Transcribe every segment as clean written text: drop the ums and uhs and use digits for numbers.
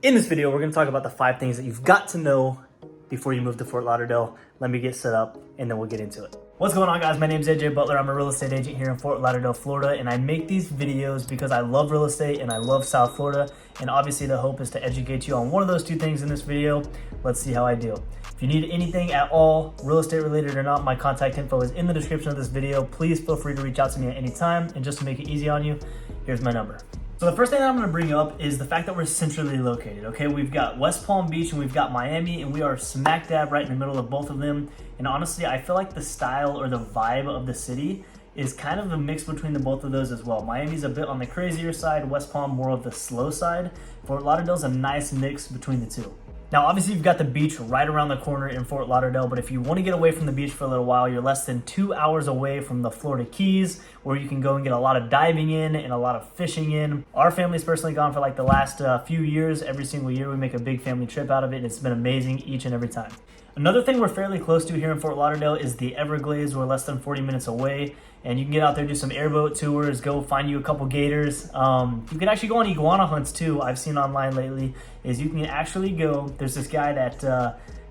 In this video, we're going to talk about the 5 things that you've got to know before you move to Fort Lauderdale. Let me get set up and then we'll get into it. What's going on, guys? My name is Butler. I'm a real estate agent here in Fort Lauderdale, Florida, and I make these videos because I love real estate and I love South Florida, and obviously the hope is to educate you on one of those 2 things in this video. Let's see how I do. If you need anything at all, real estate related or not, my contact info is in the description of this video. Please feel free to reach out to me at any time, and just to make it easy on you, here's my number. So the first thing that I'm going to bring up is the fact that we're centrally located, okay? We've got West Palm Beach and we've got Miami, and we are smack dab right in the middle of both of them. And honestly, I feel like the style or the vibe of the city is kind of a mix between the both of those as well. Miami's a bit on the crazier side, West Palm more of the slow side. Fort Lauderdale's a nice mix between the two. Now, obviously, you've got the beach right around the corner in Fort Lauderdale, but if you want to get away from the beach for a little while, you're less than 2 hours away from the Florida Keys, where you can go and get a lot of diving in and a lot of fishing in. Our family's personally gone for like the last few years. Every single year, we make a big family trip out of it, and it's been amazing each and every time. Another thing we're fairly close to here in Fort Lauderdale is the Everglades. We're less than 40 minutes away, and you can get out there, do some airboat tours, go find you a couple gators. You can actually go on iguana hunts too. I've seen online lately is you can actually go, there's this guy that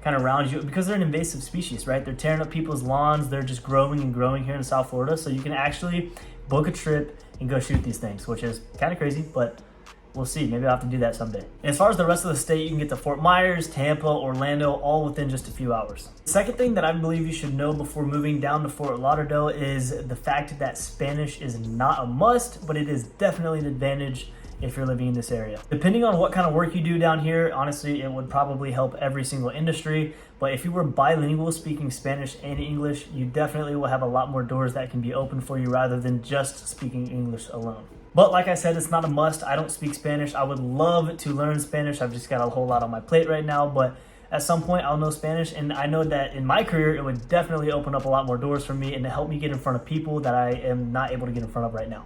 kind of rounds you, because they're an invasive species, right? They're tearing up people's lawns. They're just growing and growing here in South Florida. So you can actually book a trip and go shoot these things, which is kind of crazy, but we'll see. Maybe I'll have to do that someday. And as far as the rest of the state, you can get to Fort Myers, Tampa, Orlando, all within just a few hours. The second thing that I believe you should know before moving down to Fort Lauderdale is the fact that Spanish is not a must, but it is definitely an advantage if you're living in this area. Depending on what kind of work you do down here, honestly, it would probably help every single industry. But if you were bilingual, speaking Spanish and English, you definitely will have a lot more doors that can be open for you rather than just speaking English alone. But like I said, it's not a must. I don't speak Spanish. I would love to learn Spanish. I've just got a whole lot on my plate right now, but at some point I'll know Spanish, and I know that in my career it would definitely open up a lot more doors for me and to help me get in front of people that I am not able to get in front of right now.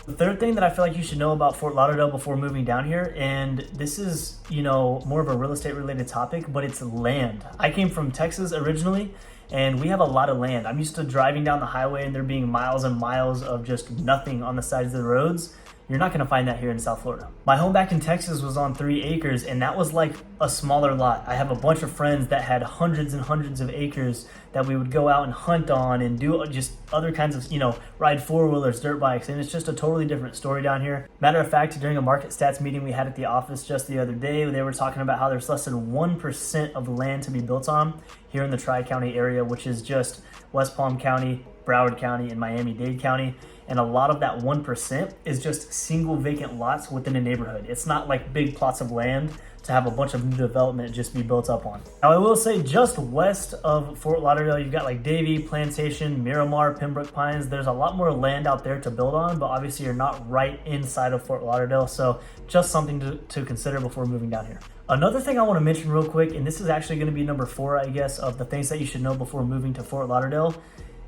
The third thing that I feel like you should know about Fort Lauderdale before moving down here, and this is, more of a real estate related topic, but it's land. I came from Texas originally, and we have a lot of land. I'm used to driving down the highway and there being miles and miles of just nothing on the sides of the roads. You're not gonna find that here in South Florida. My home back in Texas was on 3 acres, and that was like a smaller lot. I have a bunch of friends that had hundreds and hundreds of acres that we would go out and hunt on and do just other kinds of, ride 4-wheelers, dirt bikes, and it's just a totally different story down here. Matter of fact, during a market stats meeting we had at the office just the other day, they were talking about how there's less than 1% of land to be built on here in the Tri-County area, which is just West Palm County, Broward County, and Miami-Dade County. And a lot of that 1% is just single vacant lots within a neighborhood. It's not like big plots of land to have a bunch of new development just be built up on. Now, I will say just west of Fort Lauderdale, you've got like Davie, Plantation, Miramar, Pembroke Pines. There's a lot more land out there to build on, but obviously you're not right inside of Fort Lauderdale. So just something to consider before moving down here. Another thing I want to mention real quick, and this is actually going to be number 4, I guess, of the things that you should know before moving to Fort Lauderdale,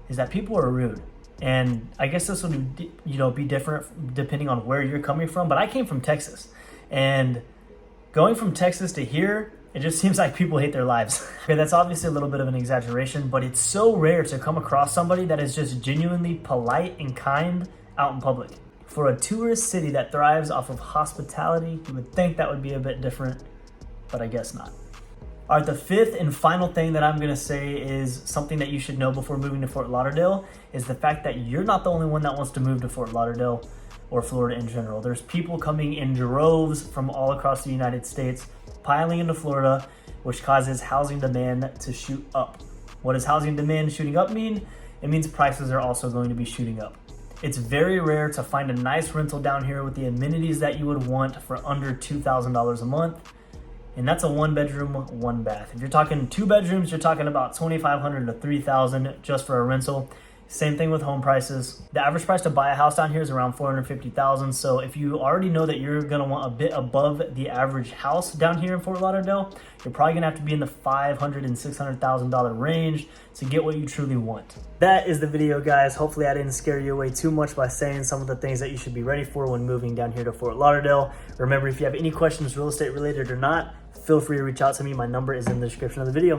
is that people are rude. And I guess this will be different depending on where you're coming from, but I came from Texas, and going from Texas to here, it just seems like people hate their lives. Okay, that's obviously a little bit of an exaggeration, but it's so rare to come across somebody that is just genuinely polite and kind out in public. For a tourist city that thrives off of hospitality, you would think that would be a bit different, but I guess not. All right, the 5th and final thing that I'm gonna say is something that you should know before moving to Fort Lauderdale is the fact that you're not the only one that wants to move to Fort Lauderdale or Florida in general. There's people coming in droves from all across the United States, piling into Florida, which causes housing demand to shoot up. What does housing demand shooting up mean? It means prices are also going to be shooting up. It's very rare to find a nice rental down here with the amenities that you would want for under $2,000 a month. And that's a 1-bedroom, 1-bath. If you're talking 2 bedrooms, you're talking about $2,500 to $3,000 just for a rental. Same thing with home prices. The average price to buy a house down here is around $450,000. So if you already know that you're gonna want a bit above the average house down here in Fort Lauderdale, you're probably gonna have to be in the $500,000 and $600,000 range to get what you truly want. That is the video, guys. Hopefully I didn't scare you away too much by saying some of the things that you should be ready for when moving down here to Fort Lauderdale. Remember, if you have any questions real estate related or not, feel free to reach out to me. My number is in the description of the video.